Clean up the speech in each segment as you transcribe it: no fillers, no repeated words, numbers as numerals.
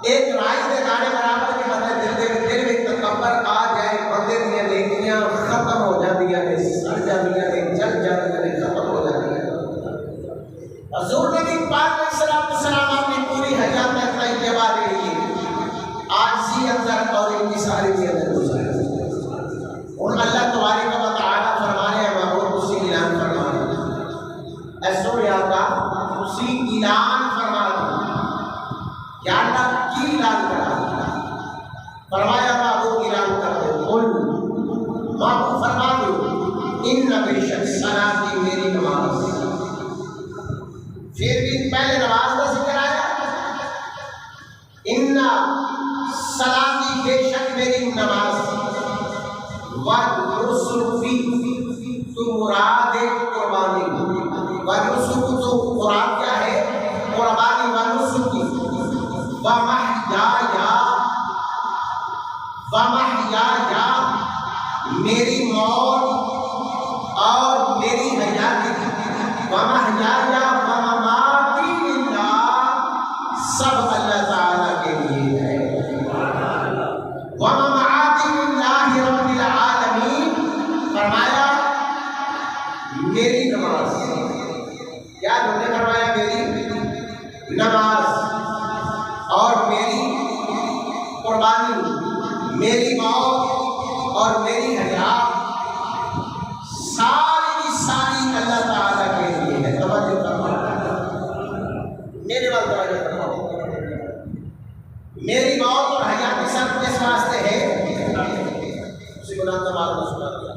ایک رائی کے دانے برابر کے بدلے دل میں تکبر آ جائے، بندے دیا نیکیاں ختم ہو جاتی ہیں، سڑ جاتی ہیں، جل جاتی ہیں، ختم ہو جاتی ہیں۔ حضور نبی پاک علیہ السلام اپنی پوری حیات طیبہ کے لیے عاجزی اندر اور انکساری کے اندر گزارا۔ اور اللہ تبارک و تعالیٰ فرما رہے ہیں، محبوب اسی اعلان فرما رہے ہیں، اے سو یا کا اسی اعلان فرما رہے ہیں، یا اللہ کی اعلان کرا، فرمایا محبوب اعلان کر دے، قل محبوب فرما دو، ان بے شک صلاتی میری نماز۔ پھر بھی پہلے نماز کا ذکر آیا، ان صلاتی بے شک میری نماز، وَالنُّسُكِ تو مراد قربانی، وَالنُّسُكُ تو مراد کیا ہے؟ قربانی، وَالنُّسُكِ وَمَحْيَايَ میری موت اور میری حیات، وَمَحْيَايَ وَمَمَاتِي لِلَّهِ سب اللہ تعالیٰ کے لیے ہے، وَمَمَاتِي لِلَّهِ رَبِّ الْعَالَمِينَ۔ فرمایا میری نماز، کیا ہم نے فرمایا؟ میری نماز اور میری قربانی، میری موت اور میری حیات ساری کی ساری اللہ تعالیٰ کے لیے ہے۔ توجہ فرماؤ، میرے بات توجہ فرماؤ، میری موت اور حیات سب کس واسطے ہے؟ اسی کو نام تمہارا سنا دیا،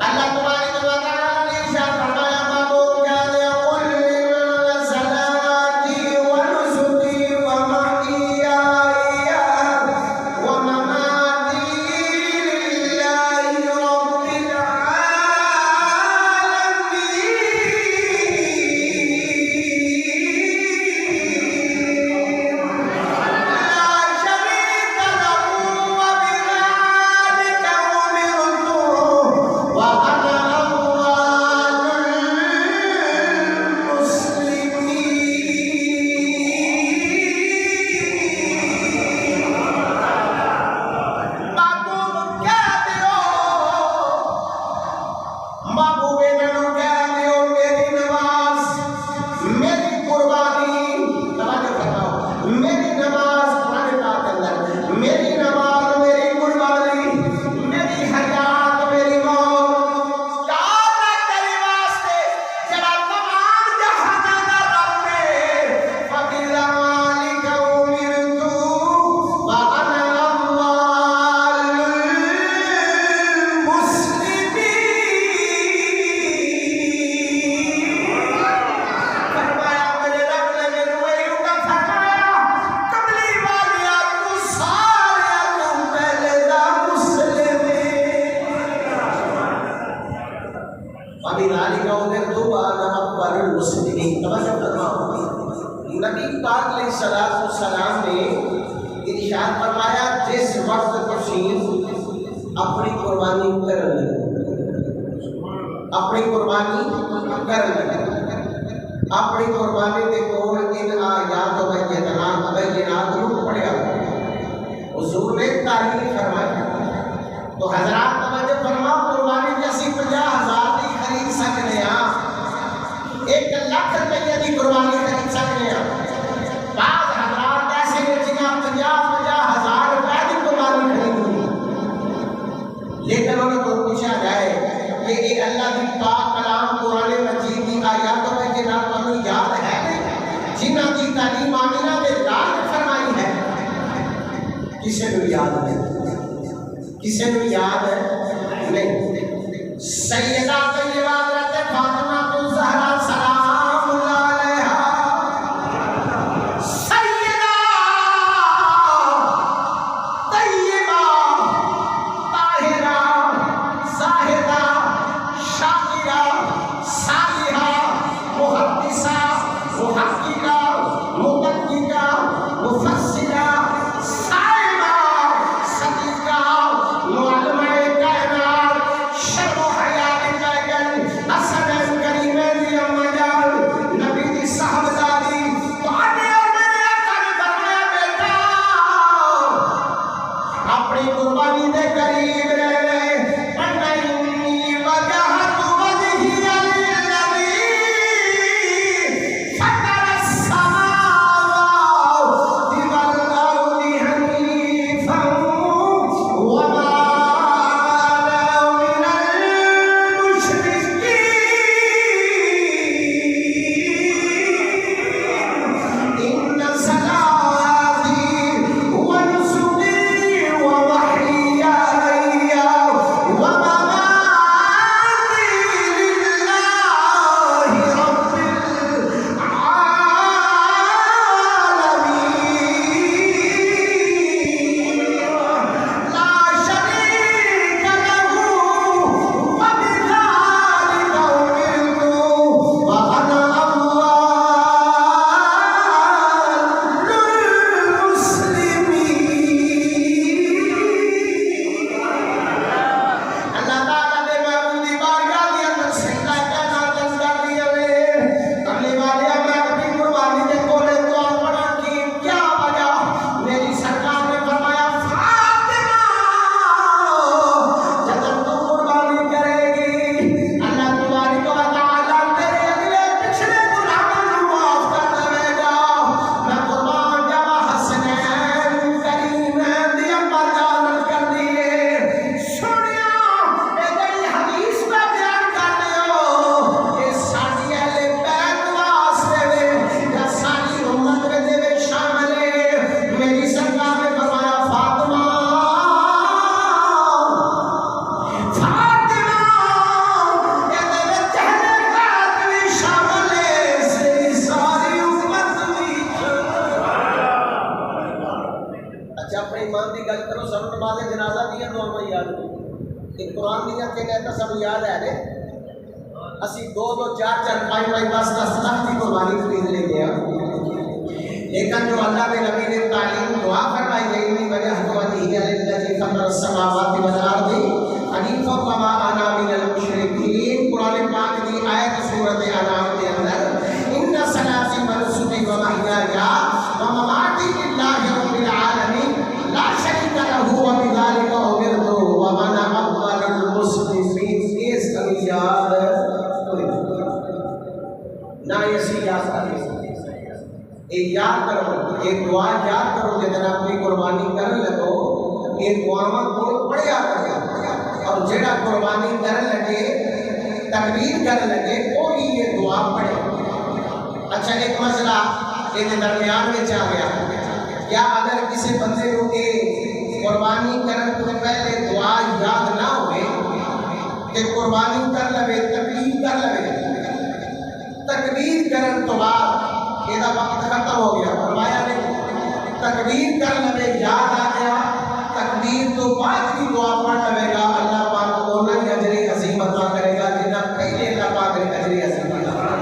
اللہ تبارک و تعالیٰ نے ارشاد فرمایا، محبوب جانے قل ان صلاتی و نسکی و محیای و مماتی للہ رب العالمین لا شریک لہ وبذالک امرت وانا اول المسلمین۔ محبوب کہہ دیو، محبوب نو کہہ دیو، میری نماز، میری قربانی، توجہ فرماؤ، میری نماز قرآن پاک کے اندر، میری نماز، میری قربانی، میری حیات، میری موت، کیا نہ تیرے واسطے جڑا تمام جہان دا رب ہے، فبذالک امرت وانا اول المسلمین۔ فرمایا میرے رب نے میرے وہی حکم فرمایا، کملی والیا تو سارے تو پہلے دا مسلم وبذالک امرت وانا اول المسلمین۔ توجہ فرماؤ، نبی پاک علیہ السلام نے ارشاد فرمایا، جس وقت تشریف اپنی قربانی کرن لگے، اپنی قربانی کرن لگے، اپنی قربانی دے کول ان آیات و بینات کو پڑھیا، حضور نے تعلیم فرمائی۔ تو حضرات توجہ فرماؤ، قربانی جیسی 50,000 کی خرید سکتے ہیں، 1,00,000 کی قربانی خرید سکتے ہیں۔ بعض حضرات ایسے ہیں جنہاں 50,000 روپے کی قربانی خریدی، لیکن انہوں کو پوچھا جائے کہ یہ اللہ کی پاک کلام قرآن مجید کی آیاتوں میں جنہاں کو یاد ہے، جنہاں کی تعلیم آمینہ نے لال فرمائی ہے، کسے نے یاد ہے؟ کسے نے یاد ہے؟ نہیں۔ سیدہ طیبہ حضرت فاطمہ الزہرا سلام اللہ علیہا، سیدہ طیبہ طاہرہ زاہدہ شاکرہ صالحہ محدثہ محققہ متقیہ مفسرہ صائمہ صدیقہ معلمہ کائنات شرم و حیا کا ایمان کی گل کرو سب نماز جنازہ دیا دو یاد ایک قرآن دیا کہ کہتا سب یاد ہے رے اسی دو دو چار چار پانچ پانچ دس دس لاکھ کی قربانی خرید لے گیا لیکن جو اللہ کے نبی نے تعلیم دعا فرمائی گئی نہیں وجہ تو دی ہے الذی فطر السماوات والارض حنیفا وما انا من المشرکین قرآن پاک کی آیت سورۃ انعام کے اندر ان صلاتی و نسکی و محیایا و مماتی للہ رب العالمین لا شریک لہ وبذلک امرت وانا اول المسلمین اس کا یاد نہ اسی یاد کریں ایک یاد کرو ایک دعا یاد کرو جتنا اپنی قربانی کر لگو ایک دعا کو پڑھیا کرو اور جڑا قربانی کر لگے تکبیر کر لگے وہی یہ دعا پڑھے اچھا ایک مسئلہ ایک درمیان میں آ گیا کیا اگر کسی بندے کو قربانی کرنے سے پہلے دعا یاد نہ ہوئے کہ قربانی کر لگے تکبیر کر لگے تکبیر کرنے تو بعد یہ وقت ختم ہو گیا فرمایا نہیں تکبیر کر لگے یاد آ گیا تکبیر تو بعد کی دعا پڑھ لگے گا اللہ پاک کو نہ اجر عظیم عطا کرے گا جنہ پہلے اللہ پاک نے اجر عظیم عطا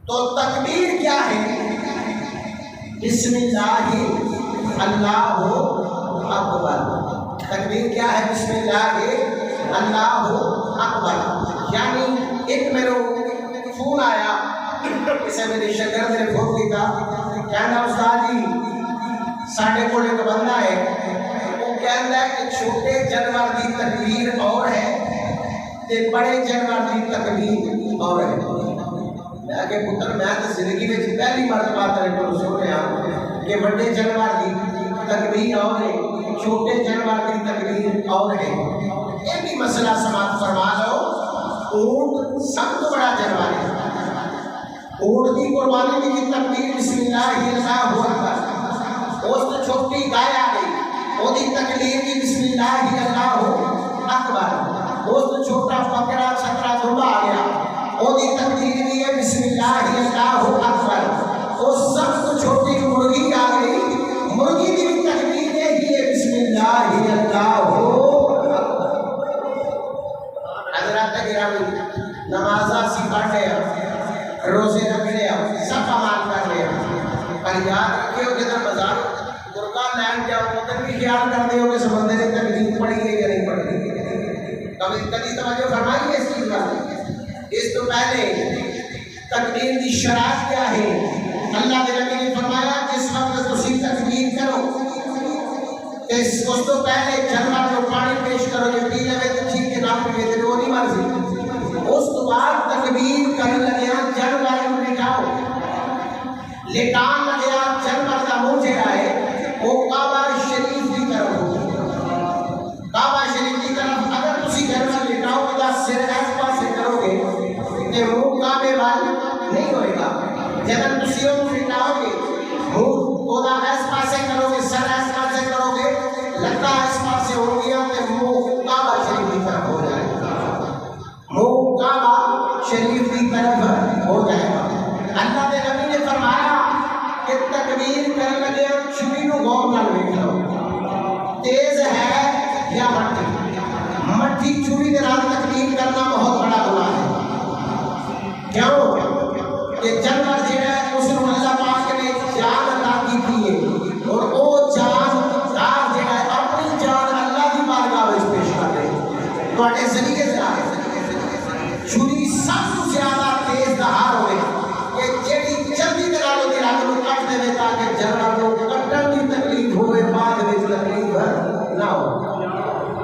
تو تکبیر کیا ہے بسم اللہ اللہ اکبر تکبیر کیا ہے بسم اللہ اللہ اکبر یعنی ایک میرے فون آیا اسے میری شکر میرے فون کی تھا کہنا استاد جی ساڑھے کو ایک بندہ ہے وہ کہنا ہے کہ چھوٹے جانور کی تکبیر اور ہے تے بڑے جانور کی تکبیر اور ہے میں کہ پتر میں تو زندگی میں پہلی مرتبہ تیرے کو سنیا کہ بڑے جانور کی تکبیر اور ہے چھوٹے جانور کی تکبیر اور ہے یہ بھی مسئلہ سماعت فرما لو اونٹ سب تو بڑا جانور ہے اونٹ کی قربانی کی تکبیر بسم اللہ اللہ اکبر اس تو چھوٹی گائے آ گئی وہ دی تکبیر کی بسم اللہ اللہ اکبر اس تو چھوٹا بکرا چھکرا دھوبا آ گیا وہ دی تکبیر کی ہے بسم اللہ اللہ اکبر اس سب تو چھوٹی مرغی آ گئی مرغی کی تکبیر یہ ہے بسم اللہ اللہ حضرات گرامی نمازہ سی پڑھ رہے روزے رکھ رہے سب عمال کر رہے پر یاد رکھے ہو جدھر بازار قربان لائن جاؤ ادھر بھی خیال کرتے ہو کہ سمندر نے تکلیف پڑی ہے یا نہیں پڑی کبھی توجہ فرمائی ہے اس چیز پر اس تو پہلے تکبیر کی شرائط کیا ہے اللہ کے نبی نے فرمایا جس وقت تسی تکبیر کرو اس تو پہلے جانور کو پانی پیش کرو جو پی لے تو ٹھیک ہے نہ پیے تو وہ نہیں مرضی اس تو بعد تکبیر کرنے لگیا جانور کو لٹاؤ لٹان لگیا جانور کا منہ جڑا ہے وہ کعبہ شریف کی طرف ہو کعبہ شریف کی طرف اگر تسی جانور لٹاؤ گے تو سر اس پاس سے کرو گے کہ منہ کعبے وال نہیں ہوئے گا جب تسی وہ لٹاؤ گے منہ کودا اس پاس سے کرو گے سر اس پاس سے کرو گے لتا اس پاس سے ہو گیا تو منہ کعبہ شریف کی طرف ہو جائے گا منہ کعبہ شریف کی طرف ہو جائے گا اللہ کے نبی نے فرمایا کہ تکبیر کرنے لگے چھری کو غور نال دیکھ لو تیز ہے یا مٹی چھری کے نال تکبیر کرنا بہت بڑا گناہ ہے کیوں کہ جانور جڑا ہے اس کو اللہ پاک نے جان عطا کی ہے اور وہ جان دار جڑا ہے اپنی جان اللہ کی بارگاہ میں پیش کر رہے ہیں تواڈے ذریعے سے آئے چھری سب سے زیادہ تیز دھار ہوئے کہ جیڑی جلدی طرح ہوتی رات کو کٹ دے تاکہ جانور کو کٹن کی تکلیف ہوئے بعد میں تکلیف نہ ہو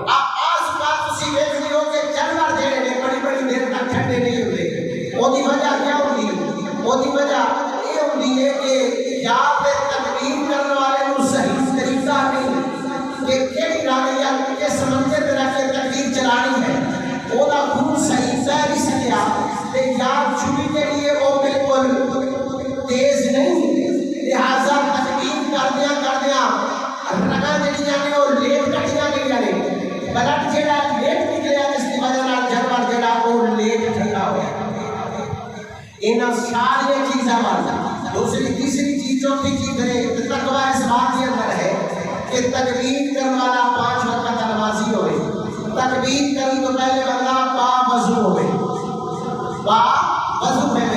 آپ آس پاس اسی ویکھ لیو کہ جانور جڑے نے بڑی بڑی دیر تک ٹھنڈے نہیں ہوتے وہ دی وجہ کیا ہوتی وہ دی وجہ یہ ہوتی ہے کہ یا پہ تکبیر کرنے والے کو صحیح طریقہ نہیں کہ کیڑی راویہ کے سمجھے طرح کے تکبیر چلانی ہے وہ دا خون صحیح سے نہیں سکیا کہ یاد چھوٹی کے لیے وہ بالکل تیز نہیں لہذا تکبیر کر دیا رگا جڑی جانے وہ لیٹ کٹیاں نہیں جانے بلڈ جڑا لیٹ نکلیا جس کی وجہ نال جانور جڑا وہ لیٹ ٹھنڈا ہوا ان ساری چیزاں دوسری تیسری چیز چوتھی چیز ہے تقوی اس بات کے اندر ہے کہ تکبیر کرنے والا 5 وقت نمازی ہوئے، تکبیر کرنے تو پہلے بندہ با وضو ہوئے، با وضو ہے،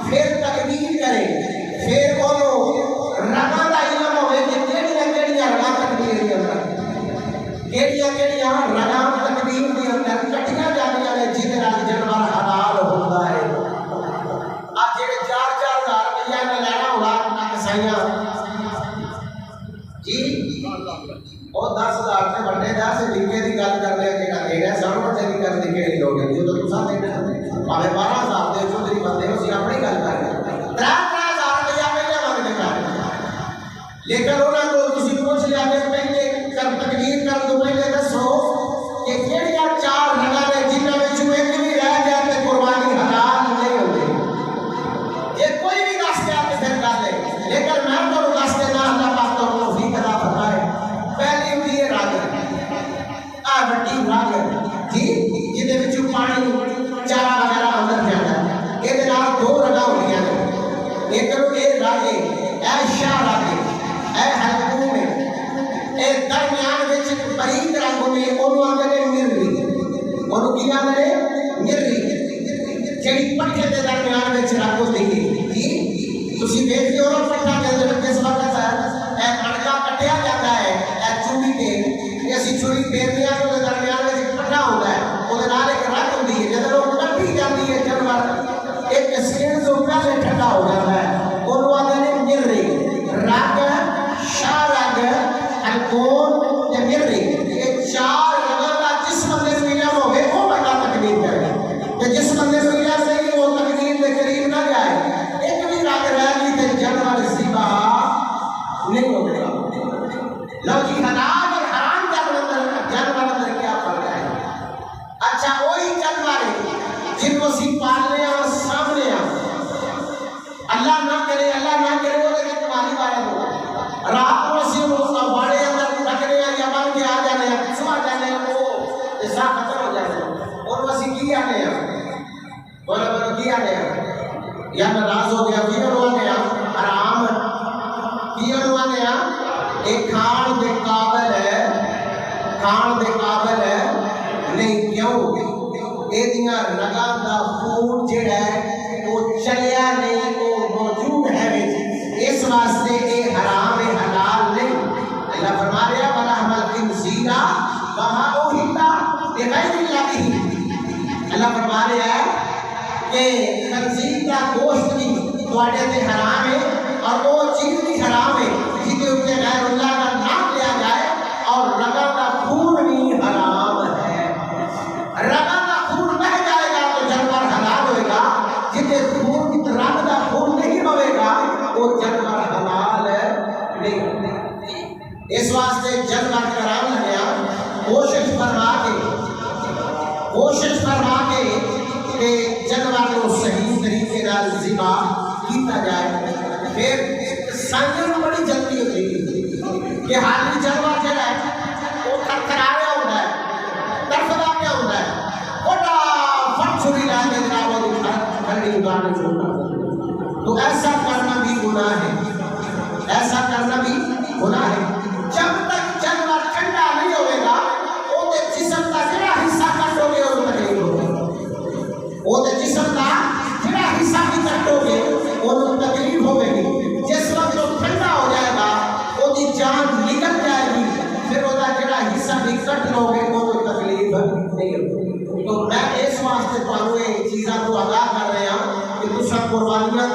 پھر تکبیر کرے، پھر وہ رگاں دا علم ہوئے کہ کیڑیاں رگاں تکبیر دی اندر، کیڑیاں رگاں تکبیر دی اندر کٹیاں جاندیاں نے جن نال جانور حلال ہوندا ہے۔ آج جڑے 4-4 ہزار روپیہ نے لینا ہوگا کسائیاں جی وہ 10,000 سے بڑے 10 لکھے کی گل کر رہے ہیں کہ دینا سب بڑے کی کر دکھے نہیں لوگ جو تو ساتھ دینا ہمیں 12,000 دے چودھری بندے اسی اپنی گل کر رہے ہیں 3,000 روپیہ پہلے مانگنے کا لیکن انہوں کو کسی پوچھ لیا کہ پہلے تقریر کر دو پہلے دسو کہ کیڑیاں 4 رگاں نے جنہاں وچ ایک بھی رہ جائے تے قربانی حلال نہیں ہوندی، یہ کوئی بھی دس کے آپ پھر کر لے، لیکن میں تو دس کے نہ اللہ پاک تو توفیق عطا فرمائے۔ پہلی ہوتی ہے راگ بٹی راگ جی جہدے وچ پانی چارہ وغیرہ اندر جاتا ہے، یہ 2 رگاں ہوندیاں نے، ایک یہ راگ اے شاہ راگ اے حلقوں میں اے درمیان وچ باریک رنگ ہوندی ہے اونوں آندے نے مرری، اونوں کی آندے نے مرری جڑی پٹھے دے درمیان وچ رنگ ہوندی ہے جی تسی دیکھدے ہو پٹھا دے جس وقت اے کڑکا کٹیا جاتا ہے اے چوڑی تے اسی چوڑی پھیرنے آ کے درمیان وچ پٹھا ہوندا ہے اودے نال ایک رنگ ہوندی ہے جدوں وہ کٹی جاندی ہے جانور ایک سکین تو پہلے ٹھنڈا ہو جاتا ہے اونوں آندے نے مرری رنگ شاہ رنگ الکون تے مرری یہ 4 رنگاں دا جس بندے نوں علم ہوے وہ بندہ تکبیر کرے تے جس بندے نوں علم نہیں وہ تکبیر دے قریب نہ جائے، ایک بھی رنگ رہ گئی تے جانور ذبح نہیں ہوگا۔ لو جی حلال اور حرام جانور اندر کیا فرق ہے؟ اچھا وہی جانور جن کو سی پالنے اور سامنے اللہ نہ کرے وہ لیکن تمہاری بارے ہوگا رات کو سی باڑے اندر رکھنے یا بن کے آ جانے ہیں کچھ آ جانے ہیں وہ ایسا ختم ہو جانے ہیں اور وہ سی کی آنے ہیں بولو کی آنے ہیں یا ناراض ہو گیا کی انہوں آنے ہیں حرام کی انہوں آنے ہیں ایک کھان دے قابل ہے نہیں کیوں اے دیاں رگاں دا خون جڑا ہے وہ چلیا نہیں وہ موجود ہے اس واسطے اے حرام ہے حلال نہیں۔ اللہ فرما رہا وَلَحْمَ الْخِنْزِيرَ وَمَا أُهِلَّ لِغَيْرِ اللَّهِ، اللہ فرما رہا ہے کہ خنزیر کا گوشت بھی تواڈے تے حرام ہے اور وہ چیز بھی حرام ہے جس کے اوپر غیر اللہ کا نام لیا جائے اور رگاں کا خون بھی حرام ہے۔ رگاں کا خون بہ جائے گا تو جانور حلال ہوئے گا، جتنے خون رگ کا خون نہیں ہوئے گا وہ جانور حلال نہیں۔ اس واسطے جانور کرام لگیا کوشش فرما کے کہ جانور کو صحیح طریقے نال ذبح کیتا جائے۔ پھر سانجے نوں بڑی جلدی ہوتی ہے کہ حالی جانور جڑا ہے وہ تھرتھرا رہا ہوتا ہے، تڑفدا پیا ہوتا ہے، بڑا فٹ چھری لا کے جناب وہ ٹھنڈی اتارنے شروع کر دیتا، تو ایسا کرنا بھی گناہ ہے، ایسا کرنا بھی گناہ ہے۔ جب تک جانور ٹھنڈا نہیں ہوئے گا وہ جسم کا جڑا حصہ کٹو گے وہ تکلیف ہوگی، وہ جسم کا جڑا حصہ بھی کٹو گے وہ تکلیف ہوگی۔ جس وقت وہ ٹھنڈا ہو جائے گا وہ جان نکل جائے گی، پھر وہ جڑا حصہ بھی کٹ لو گے وہ تکلیف نہیں ہوگی۔ تو میں اس واسطے تمہیں یہ چیزاں کو آگاہ کر رہا ہوں کہ تساں قربانیاں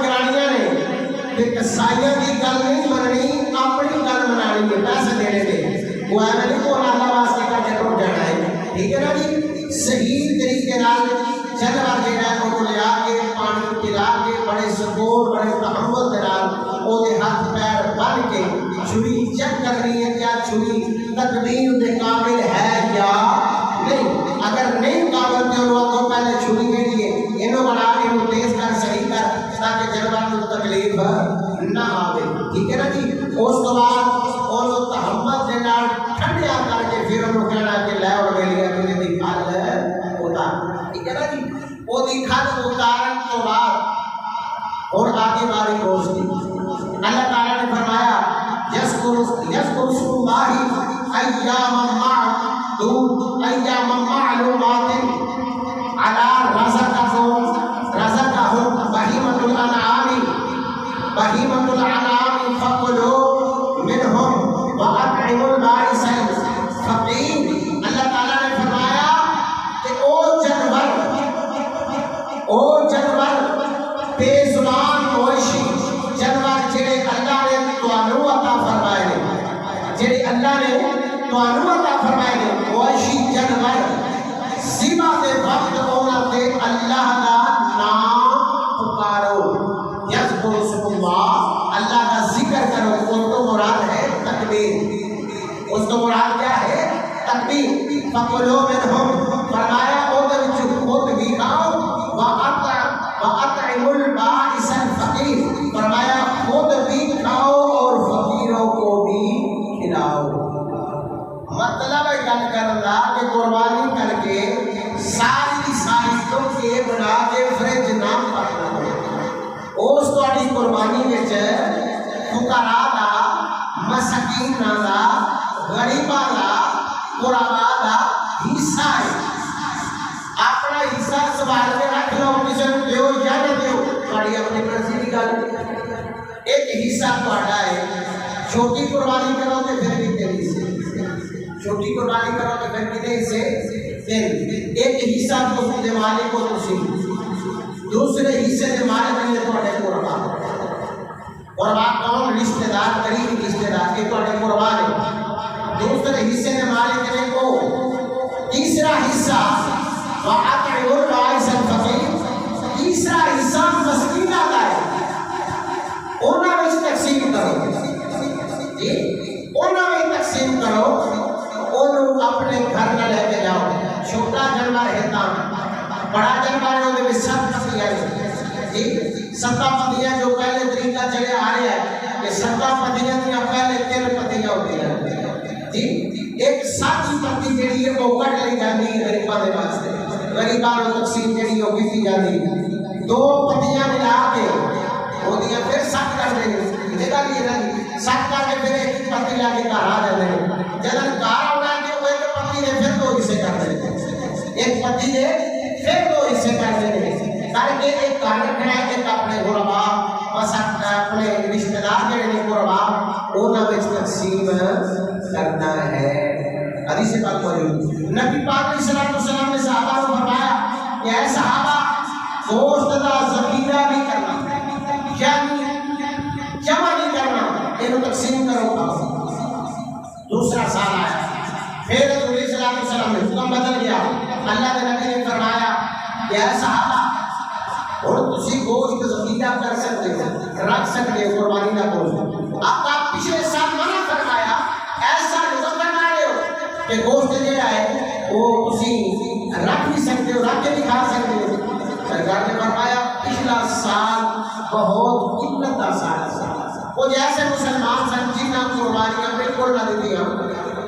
کرانیاں نے کہ کسائیاں کی گل نہیں مننی اپنی گل منانی ہے، پیسے دینے دے وہ ایویں نہیں کو اللہ واسطے کر کے ٹوٹ جانا ہے، ٹھیک ہے نا جی۔ صحیح طریقے نال جانور جڑا ہے وہ لیا کے پانی پلا کے بڑے سکون بڑے تحمل دے نال او دے ہاتھ پیر بن کے چھری چیک کرنی ہے کیا چھری تقدیر دے قابل ہے یا نہیں، اگر نہیں قابل تے انہوں کو پہلے چھری دینی ہے انہوں بنا کے انہوں تیز کر صحیح کر تاکہ جانور کو تکلیف نہ آوے، ٹھیک ہے نا جی۔ اس کے بعد انہوں تحمل دے نال ٹھنڈیا کر کے پھر انہوں کہنا کہ لے اور لے لیا کہ دی کھال ہوتا، ٹھیک ہے نا جی۔ وہ دی کھال اتارن تو بعد اور آگے باری گوشت دی اللہ تعالیٰ نے فرمایا رسول اللہ ایام معلومات علی رزقهم بہیمۃ الانعام فکلوا منہم واطعموا البائس الفقیر. اللہ تعالیٰ نے فرمایا کہ او جانور بے زبان مویشی جانور جڑے اللہ نے تانوں عطا فرمائے نے، جڑے اللہ نے تانوں عطا فرمائے نے مویشی جانور ذبح دے وقت انہاں تے اللہ دا نام پکارو، یذکر اسم اللہ، اللہ کا ذکر کرو. اس کو مراد ہے تکبیر، اس کو مراد کیا ہے؟ تکبیر. فکلوا منہم، فرمایا او دے وچ خود بھی کھاؤ، واطعموا البائس الفقیر، فرمایا خود بھی کھاؤ اور فقیروں کو بھی کھلاؤ. مطلب ہے گل کرنا کہ قربانی کر کے ساری تو کے بنا کے فرج نہ پکنا. اس تہاڈی قربانی وچ فقراء دا، مساکیناں دا، غریباں دا، غرباء دا حصہ ہے. اپنا حصہ سنبھال کے رکھ لو، کسی کو دیو یا نہ دیو، تہاڈی اپنی مرضی کی گل. ایک حصہ تہاڈا ہے. چھوٹی قربانی کرو تے پھر بھی تیری سے، چھوٹی قربانی کرو تے پھر کتنے حصے؟ ایک حصہ تو دے مالک کو تسی، دوسرے حصے دے مالک نے تہاڈے قربا. قربا کون؟ رشتہ دار، قریبی رشتہ دار کے تہاڈے قربا نے. دوسرے حصے دے مالک نے کو. تیسرا حصہ واطعموا البائس الفقیر، تیسرا حصہ مسکیناں دا ہے، انہاں وچ تقسیم کرو. جی انہاں وچ تقسیم کرو، انہوں اپنے گھر نہ لے کے جاؤ. چھوٹا جانور ہے تاں بڑا جانور ہے، وہ 7 پتیاں جی 7 پتیاں جو پہلے طریقہ چلے آ رہا ہے کہ 7 پتیاں دیا پہلے 3 پتیاں ہوتی ہیں جی. ایک 7 پتی جڑی ہے وہ کٹ لی جاتی ہے غریباں دے واسطے، غریباں نوں تقسیم جڑی ہو کیتی جاتی. 2 پتیاں ملا کے وہ دیا پھر 7 کر دیں گے، جگہ لیے نا جی 7 کر کے پھر ایک پتی لا کے گھر آ جاتے ہیں. جب گھر آنا کہ وہ ایک پتی دے پھر 2 حصے کر دیں گے، ایک پتی دے پھر 2 حصے کر دیں گے کر کے ایک گھر رکھنا ہے. ایک اپنے غربا مساکین اپنے رشتہ دار جڑے نے غربا انہاں وچ تقسیم کرنا ہے. حدیث پاک موجود نبی پاک علیہ الصلوۃ والسلام نے صحابہ کو فرمایا کہ اے صحابہ گوشت دا ذخیرہ نہیں کرنا، یعنی جمع نہیں کرنا، انہوں تقسیم کرو. دوسرا سال آیا، پھر رسول اللہ صلی اللہ علیہ وسلم نے حکم بدل گیا. اللہ کے نبی نے فرمایا کہ اے صحابہ اور تسی گوشت ذخیرہ کر سکتے ہو، رکھ سکتے ہو قربانی کا گوشت. آپ پچھلے سال منع فرمایا، ایسا نہیں فرما رہے ہو کہ گوشت جڑا ہے وہ تسی رکھ بھی سکتے ہو، رکھ کے بھی کھا سکتے ہو. سرکار نے فرمایا پچھلا سال بہت قلت کا سال تھا، وہ جیسے مسلمان سن جنہاں قربانیاں بالکل نہ دیتی ہم.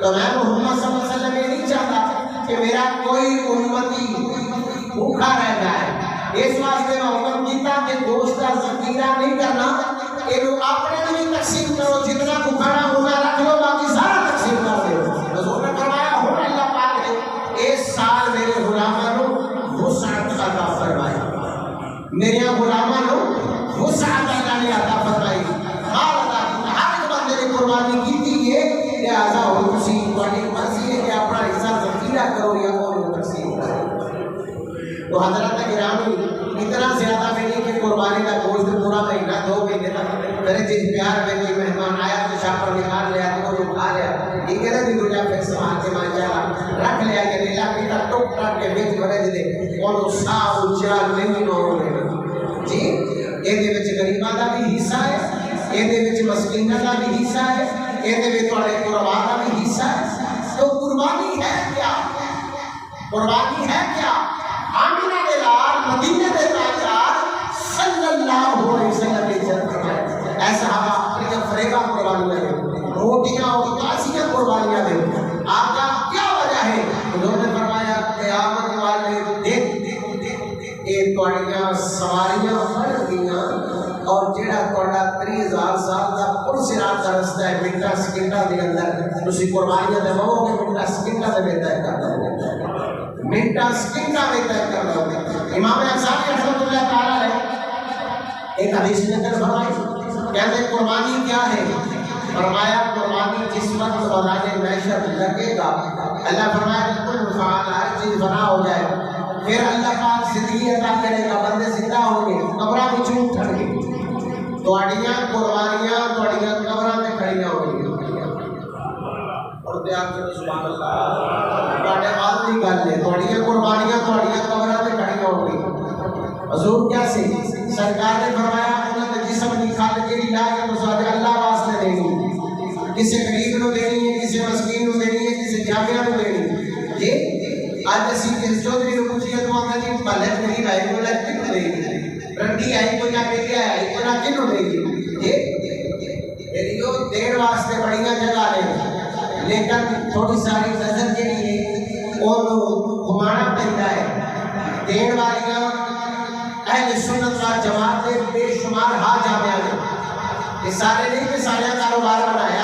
تو میں محمد صلی اللہ علیہ وسلم یہ نہیں چاہتا کہ میرا کوئی امتی بھوکا رہ جائے. اس واسطے میں حکم کیتا کہ گوشت کا ذخیرہ نہیں کرنا، یہ اپنے لیے تقسیم کرو، جتنا بھوکھانا ہوگا رکھ لو، باقی سارا تقسیم کر دو. رسول نے فرمایا ہوں اللہ پاک نے اس سال میرے غلاموں کو وسعت عطا فرمائی، میرے غلاموں کو وسعت اللہ نے عطا فرمائی. ہر ایک بندے نے قربانی کی تھی، یہ لہٰذا ہو تسی تہاڈی مرضی ہے کہ اپنا حصہ ذخیرہ کرو یا اور تقسیم کرو. تو حضرات گرامی اتنا زیادہ بھی نہیں کہ قربانی کا گوشت پورا مہینہ 2 مہینے تک میرے جس پیار میں کوئی مہمان آیا تو شاپ پر نکال لیا تو وہ کھا لیا، یہ کہنا بھی روجا پھر سنبھال کے مان جا رکھ لیا کہ نیلا پیتا ٹوک ٹاک کے بیچ بھرج دے اور سا اونچا نہیں ہو جی. یہ غریباں کا بھی حصہ ہے، یہ مسکیناں کا بھی حصہ ہے، یہ قربا کا بھی حصہ ہے. تو قربانی ہے کیا؟ قربانی ہے کیا؟ آمینہ دے لال مدینہ دے تاجدار صلی اللہ علیہ وسلم نے عزت فرمایا اے صحابہ اپنی فریبہ قربانیاں دیں، روٹیاں اور کاسیاں قربانیاں دیں. آپ کا کیا وجہ ہے؟ انہوں نے فرمایا قیامت والے دن یہ تواڈیاں سواریاں بڑھ گئیاں اور جڑا تہاڈا 30,000 سال دا پرسرات دا رستہ ہے منٹاں سیکنڈاں دے اندر تسی قربانیاں دے مو گے منٹاں سیکنڈاں دے وچ طے کر دو منٹاں سیکنڈاں وچ طے کر دو امام غزالی رحمۃ اللہ تعالی علیہ ایک حدیث میں فرمائی کہتے قربانی کیا ہے فرمایا قربانی جس وقت میدان محشر لگے گا اللہ فرمایا کہ کل فعال ہر چیز فنا ہو جائے پھر اللہ پاک زندگی عطا کرے گا بندے زندہ ہوں گے قبراں وچ اٹھن گے تہاڈیاں قربانیاں تہاڈیاں قبراں تے کھڑیاں ہوں گی اور تے آپ سبحان اللہ تہاڈے حال دی گل ہے تہاڈیاں قربانیاں تہاڈیاں قبراں تے کھڑیاں ہوں گی حضور کیا سی سرکار نے فرمایا انہاں دے جسم دی کھال جڑی لا کے تصاویر اللہ واسطے دینی کسی غریب نو دینی ہے کسی مسکین نو دینی ہے کسی جامعہ نو دینی ہے جی آج اسی کس چودھری نو پوچھیے تو آندا جی بھلے غریب ہے کوئی لگ کیوں دے گی رنڈی آئی کوئی نہ بیٹیا ہے کوئی نہ کینو دے گی جی ایریو دین واسطے بڑیاں جگہ نے لیکن تھوڑی ساری نظر جڑی ہے اونوں گھمانا پیندا ہے دین والیاں اہل سنت و جماعت بے شمار ہا جامعہ نے یہ سارے نہیں کہ سارے کاروبار بنایا